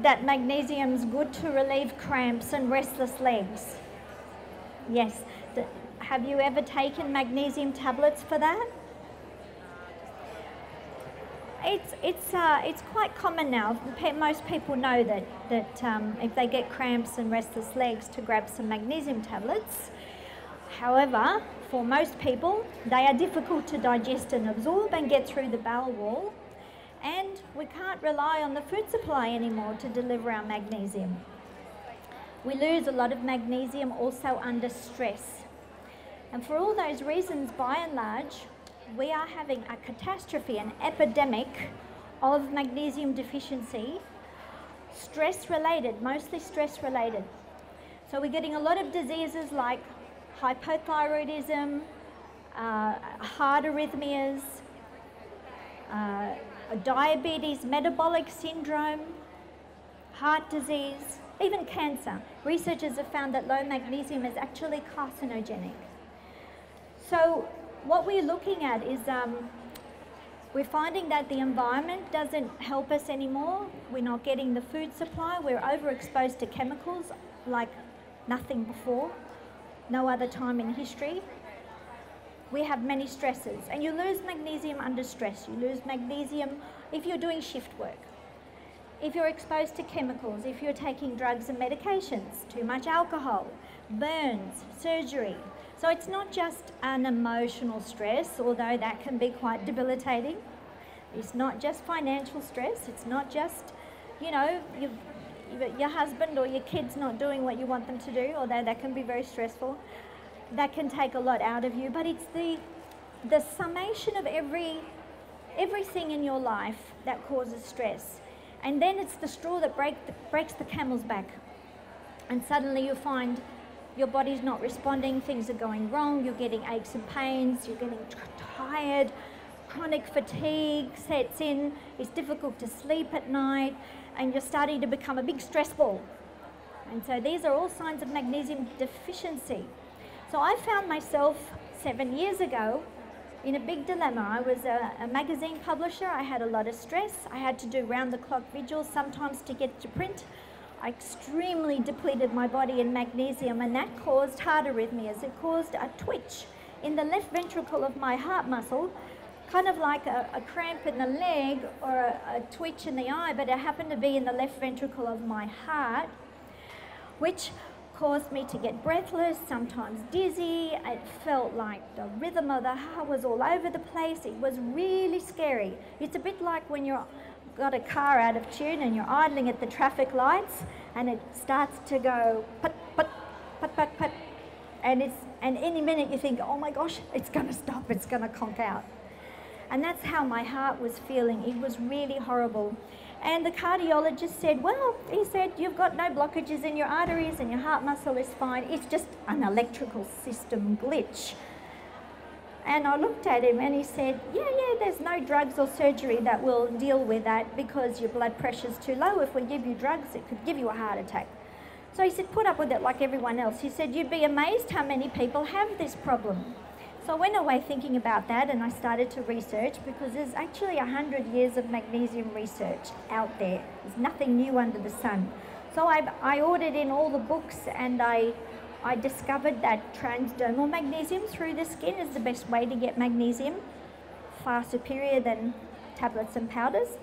that magnesium's good to relieve cramps and restless legs? Yes. Have you ever taken magnesium tablets for that? It's quite common now. Most people know that if they get cramps and restless legs, to grab some magnesium tablets. However, for most people, they are difficult to digest and absorb and get through the bowel wall, and we can't rely on the food supply anymore to deliver our magnesium. We lose a lot of magnesium also under stress. And for all those reasons, by and large, we are having a catastrophe, an epidemic of magnesium deficiency, stress-related, mostly stress-related. So we're getting a lot of diseases like hypothyroidism, heart arrhythmias, diabetes, metabolic syndrome, heart disease, even cancer. Researchers have found that low magnesium is actually carcinogenic. So what we're looking at is we're finding that the environment doesn't help us anymore. We're not getting the food supply. We're overexposed to chemicals like nothing before, no other time in history. We have many stresses, and you lose magnesium under stress. You lose magnesium if you're doing shift work, if you're exposed to chemicals, if you're taking drugs and medications, too much alcohol, burns, surgery. So it's not just an emotional stress, although that can be quite debilitating. It's not just financial stress. It's not just, you know, your husband or your kids not doing what you want them to do, although that can be very stressful. That can take a lot out of you, but it's the summation of everything in your life that causes stress. And then it's the straw that breaks the camel's back. And suddenly you find your body's not responding, things are going wrong, you're getting aches and pains, you're getting tired, chronic fatigue sets in, it's difficult to sleep at night, and you're starting to become a big stress ball. And so these are all signs of magnesium deficiency. So I found myself 7 years ago in a big dilemma. I was a magazine publisher, I had a lot of stress, I had to do round-the-clock vigils sometimes to get to print. I extremely depleted my body in magnesium, and that caused heart arrhythmias. It caused a twitch in the left ventricle of my heart muscle, kind of like a cramp in the leg or a twitch in the eye, but it happened to be in the left ventricle of my heart, which caused me to get breathless, sometimes dizzy. It felt like the rhythm of the heart was all over the place. It was really scary. It's a bit like when you're got a car out of tune and you're idling at the traffic lights and it starts to go put, put, put, put, put, and any minute you think, oh my gosh, it's going to stop, it's going to conk out. And that's how my heart was feeling. It was really horrible. And the cardiologist said, well, he said, you've got no blockages in your arteries and your heart muscle is fine. It's just an electrical system glitch. And I looked at him and he said, yeah, there's no drugs or surgery that will deal with that because your blood pressure's too low. If we give you drugs, it could give you a heart attack. So he said, put up with it like everyone else. He said, you'd be amazed how many people have this problem. So I went away thinking about that and I started to research, because there's actually 100 years of magnesium research out there. There's nothing new under the sun. So I ordered in all the books, and I discovered that transdermal magnesium through the skin is the best way to get magnesium, far superior than tablets and powders.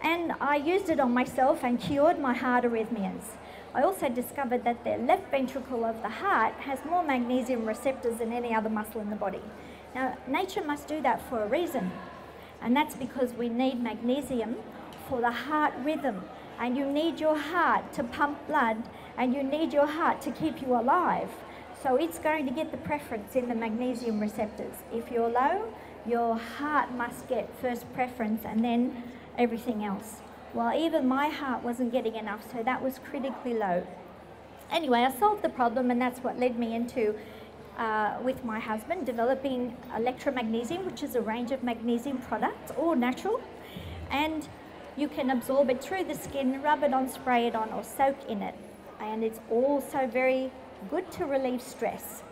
And I used it on myself and cured my heart arrhythmias. I also discovered that the left ventricle of the heart has more magnesium receptors than any other muscle in the body. Now, nature must do that for a reason, and that's because we need magnesium for the heart rhythm, and you need your heart to pump blood, and you need your heart to keep you alive. So it's going to get the preference in the magnesium receptors. If you're low, your heart must get first preference and then everything else. Well, even my heart wasn't getting enough, so that was critically low. Anyway, I solved the problem, and that's what led me into, with my husband, developing Elektra Magnesium, which is a range of magnesium products, all natural. And you can absorb it through the skin, rub it on, spray it on, or soak in it. And it's also very good to relieve stress.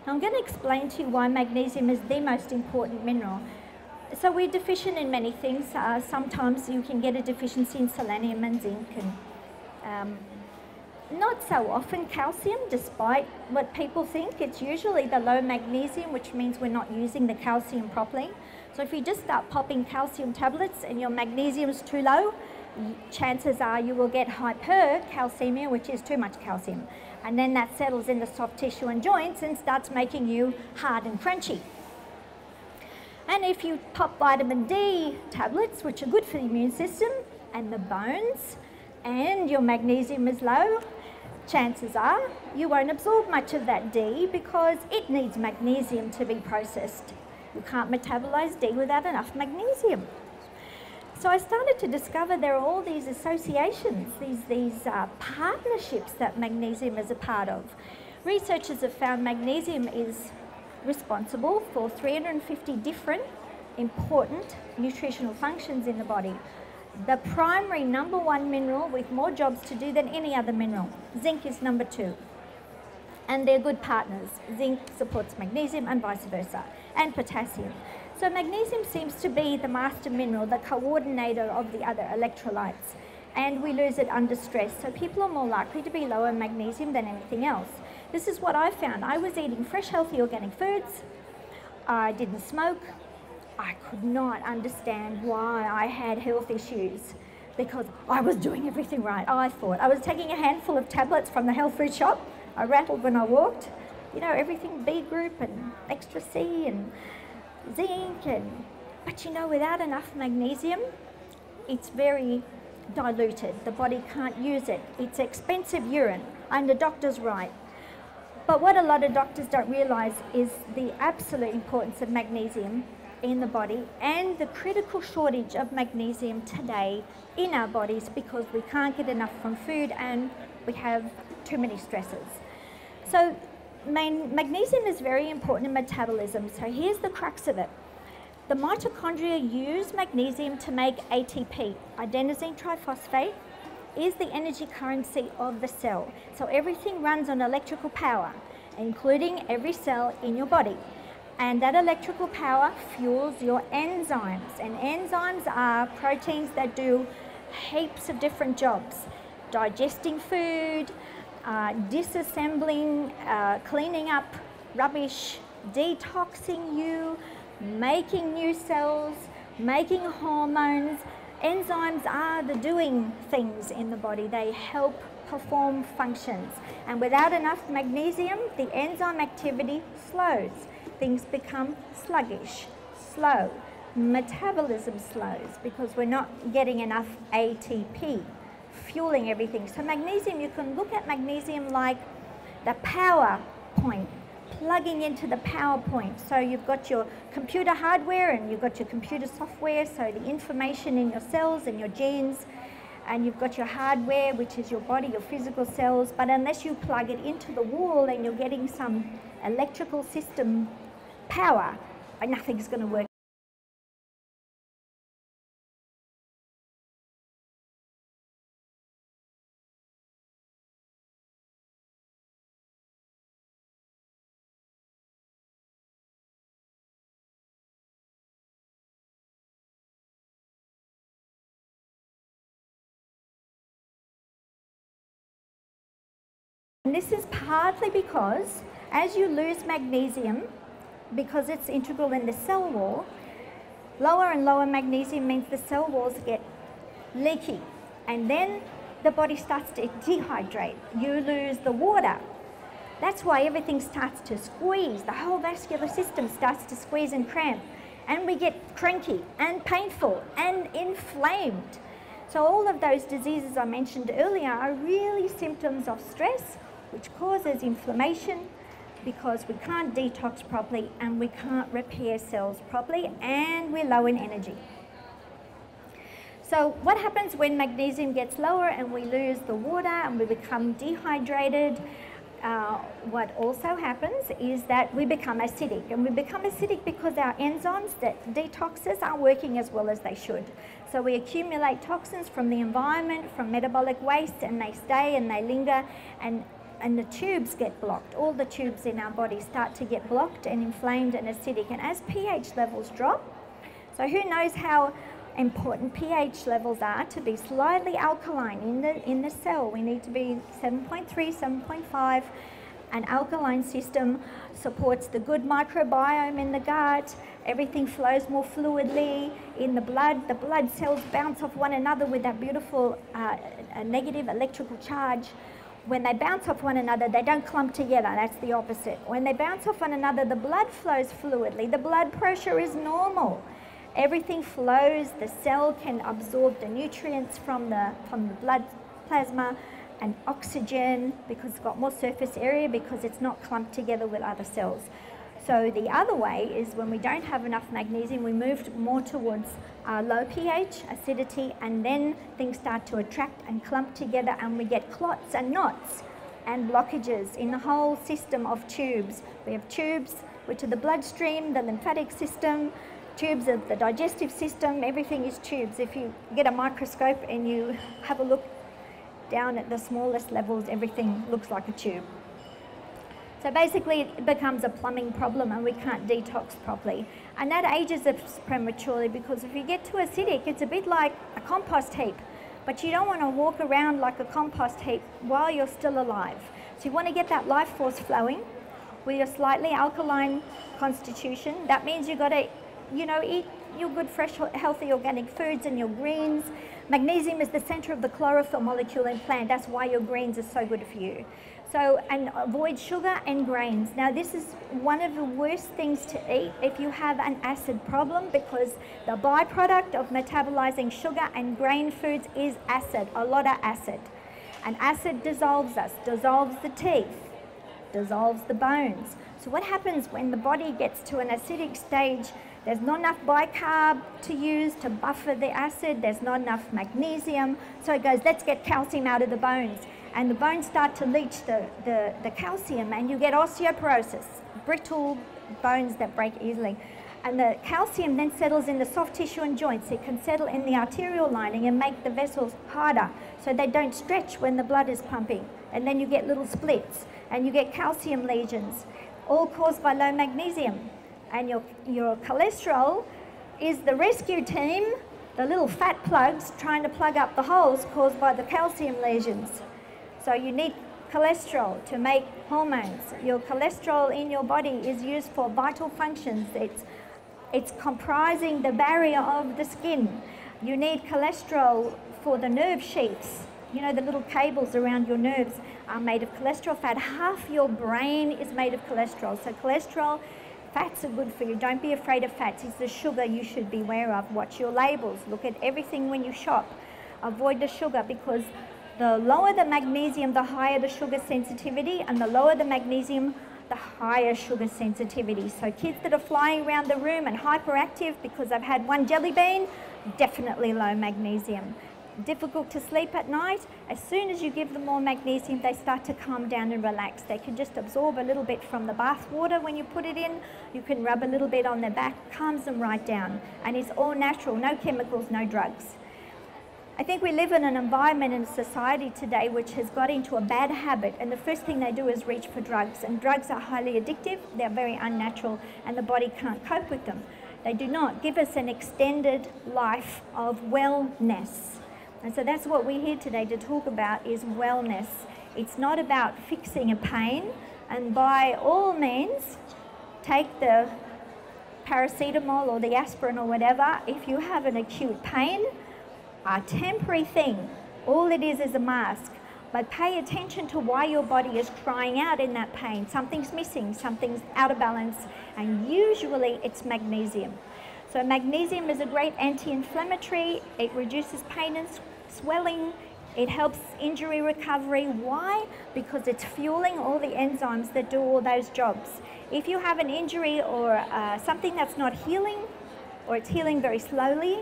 Now, I'm going to explain to you why magnesium is the most important mineral. So we're deficient in many things. Sometimes you can get a deficiency in selenium and zinc and Not so often calcium, despite what people think. It's usually the low magnesium, which means we're not using the calcium properly. So if you just start popping calcium tablets and your magnesium's too low, chances are you will get hypercalcemia, which is too much calcium. And then that settles in the soft tissue and joints and starts making you hard and crunchy. And if you pop vitamin D tablets, which are good for the immune system and the bones, and your magnesium is low, chances are you won't absorb much of that D because it needs magnesium to be processed. You can't metabolize D without enough magnesium. So I started to discover there are all these associations, these partnerships that magnesium is a part of. Researchers have found magnesium is responsible for 350 different important nutritional functions in the body. The primary #1 mineral with more jobs to do than any other mineral. Zinc is #2. And they're good partners. Zinc supports magnesium and vice versa, and potassium. So magnesium seems to be the master mineral, the coordinator of the other electrolytes. And we lose it under stress. So people are more likely to be low in magnesium than anything else. This is what I found. I was eating fresh, healthy, organic foods. I didn't smoke. I could not understand why I had health issues because I was doing everything right, I thought. I was taking a handful of tablets from the health food shop. I rattled when I walked. You know, everything B group and extra C and zinc. But you know, without enough magnesium, it's very diluted. The body can't use it. It's expensive urine, and the doctor's right. But what a lot of doctors don't realise is the absolute importance of magnesium in the body and the critical shortage of magnesium today in our bodies because we can't get enough from food and we have too many stresses. So magnesium is very important in metabolism. So here's the crux of it. The mitochondria use magnesium to make ATP. Adenosine triphosphate is the energy currency of the cell. So everything runs on electrical power, including every cell in your body. And that electrical power fuels your enzymes. And enzymes are proteins that do heaps of different jobs. Digesting food, disassembling, cleaning up rubbish, detoxing you, making new cells, making hormones. Enzymes are the doing things in the body. They help perform functions. And without enough magnesium, the enzyme activity slows. Things become sluggish, slow. Metabolism slows because we're not getting enough ATP, fueling everything. So magnesium, you can look at magnesium like the power point, plugging into the power point. So you've got your computer hardware and you've got your computer software, so the information in your cells and your genes, and you've got your hardware, which is your body, your physical cells, but unless you plug it into the wall and you're getting some electrical system power, nothing's going to work. And this is partly because as you lose magnesium, because it's integral in the cell wall, lower and lower magnesium means the cell walls get leaky, and then the body starts to dehydrate. You lose the water. That's why everything starts to squeeze. The whole vascular system starts to squeeze and cramp, and we get cranky and painful and inflamed. So all of those diseases I mentioned earlier are really symptoms of stress, which causes inflammation, because we can't detox properly and we can't repair cells properly, and we're low in energy. So what happens when magnesium gets lower and we lose the water and we become dehydrated? What also happens is that we become acidic, and we become acidic because our enzymes that detox us aren't working as well as they should. So we accumulate toxins from the environment, from metabolic waste, and they stay and they linger, and the tubes get blocked. All the tubes in our body start to get blocked and inflamed and acidic. And as pH levels drop, so who knows how important pH levels are to be slightly alkaline in the cell. We need to be 7.3, 7.5. An alkaline system supports the good microbiome in the gut. Everything flows more fluidly in the blood. The blood cells bounce off one another with that beautiful negative electrical charge. When they bounce off one another, they don't clump together. That's the opposite. When they bounce off one another, the blood flows fluidly. The blood pressure is normal. Everything flows. The cell can absorb the nutrients from the blood plasma and oxygen because it's got more surface area because it's not clumped together with other cells. So the other way is when we don't have enough magnesium, we move more towards low pH, acidity, and then things start to attract and clump together and we get clots and knots and blockages in the whole system of tubes. We have tubes which are the bloodstream, the lymphatic system, tubes of the digestive system, everything is tubes. If you get a microscope and you have a look down at the smallest levels, everything looks like a tube. So basically it becomes a plumbing problem and we can't detox properly. And that ages us prematurely because if you get too acidic, it's a bit like a compost heap. But you don't want to walk around like a compost heap while you're still alive. So you want to get that life force flowing with your slightly alkaline constitution. That means you've got to, eat your good, fresh, healthy organic foods and your greens. Magnesium is the center of the chlorophyll molecule in plant. That's why your greens are so good for you. So, and avoid sugar and grains. Now this is one of the worst things to eat if you have an acid problem because the byproduct of metabolizing sugar and grain foods is acid, a lot of acid. And acid dissolves us, dissolves the teeth, dissolves the bones. So what happens when the body gets to an acidic stage? There's not enough bicarb to use to buffer the acid, there's not enough magnesium, so it goes, let's get calcium out of the bones. And the bones start to leach the calcium and you get osteoporosis, brittle bones that break easily. And the calcium then settles in the soft tissue and joints. It can settle in the arterial lining and make the vessels harder so they don't stretch when the blood is pumping. And then you get little splits and you get calcium lesions, all caused by low magnesium. And your cholesterol is the rescue team, the little fat plugs trying to plug up the holes caused by the calcium lesions. So you need cholesterol to make hormones. Your cholesterol in your body is used for vital functions. It's comprising the barrier of the skin. You need cholesterol for the nerve sheaths. The little cables around your nerves are made of cholesterol fat. Half your brain is made of cholesterol. So cholesterol, fats are good for you. Don't be afraid of fats. It's the sugar you should be aware of. Watch your labels. Look at everything when you shop. Avoid the sugar because the lower the magnesium, the higher the sugar sensitivity, and the lower the magnesium, the higher sugar sensitivity. So kids that are flying around the room and hyperactive because they've had one jelly bean, definitely low magnesium. Difficult to sleep at night, as soon as you give them more magnesium, they start to calm down and relax. They can just absorb a little bit from the bath water when you put it in. You can rub a little bit on their back, calms them right down. And it's all natural, no chemicals, no drugs. I think we live in an environment and a society today which has got into a bad habit, and the first thing they do is reach for drugs. And drugs are highly addictive, they're very unnatural, and the body can't cope with them. They do not give us an extended life of wellness. And so that's what we're here today to talk about, is wellness. It's not about fixing a pain, and by all means, take the paracetamol or the aspirin or whatever. If you have an acute pain, a temporary thing, all it is a mask. But pay attention to why your body is crying out in that pain. Something's missing, something's out of balance, and usually it's magnesium. So magnesium is a great anti-inflammatory. It reduces pain and swelling. It helps injury recovery. Why? Because it's fueling all the enzymes that do all those jobs. If you have an injury or something that's not healing, or it's healing very slowly,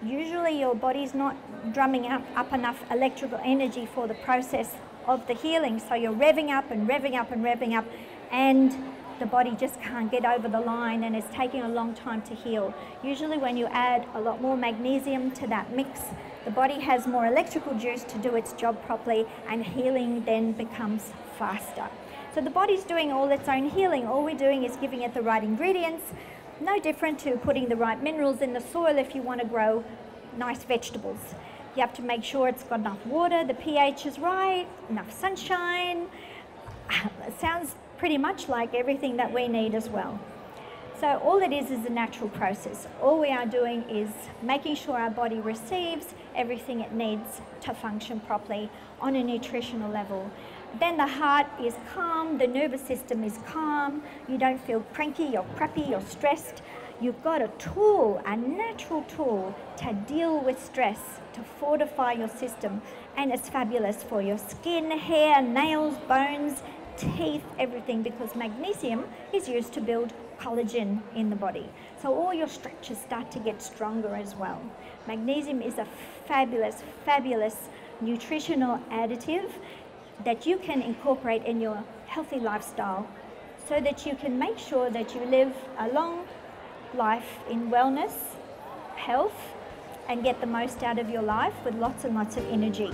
usually your body's not drumming up enough electrical energy for the process of the healing. So you're revving up and revving up and revving up, and the body just can't get over the line, and it's taking a long time to heal. Usually when you add a lot more magnesium to that mix, the body has more electrical juice to do its job properly, and healing then becomes faster. So the body's doing all its own healing. All we're doing is giving it the right ingredients. No different to putting the right minerals in the soil if you want to grow nice vegetables. You have to make sure it's got enough water, the pH is right, enough sunshine. It sounds pretty much like everything that we need as well. So all it is a natural process. All we are doing is making sure our body receives everything it needs to function properly on a nutritional level. Then the heart is calm, the nervous system is calm, you don't feel cranky or crappy or stressed. You've got a tool, a natural tool to deal with stress, to fortify your system, and it's fabulous for your skin, hair, nails, bones, teeth, everything, because magnesium is used to build collagen in the body. So all your structures start to get stronger as well. Magnesium is a fabulous, fabulous nutritional additive that you can incorporate in your healthy lifestyle so that you can make sure that you live a long life in wellness, health, and get the most out of your life with lots and lots of energy.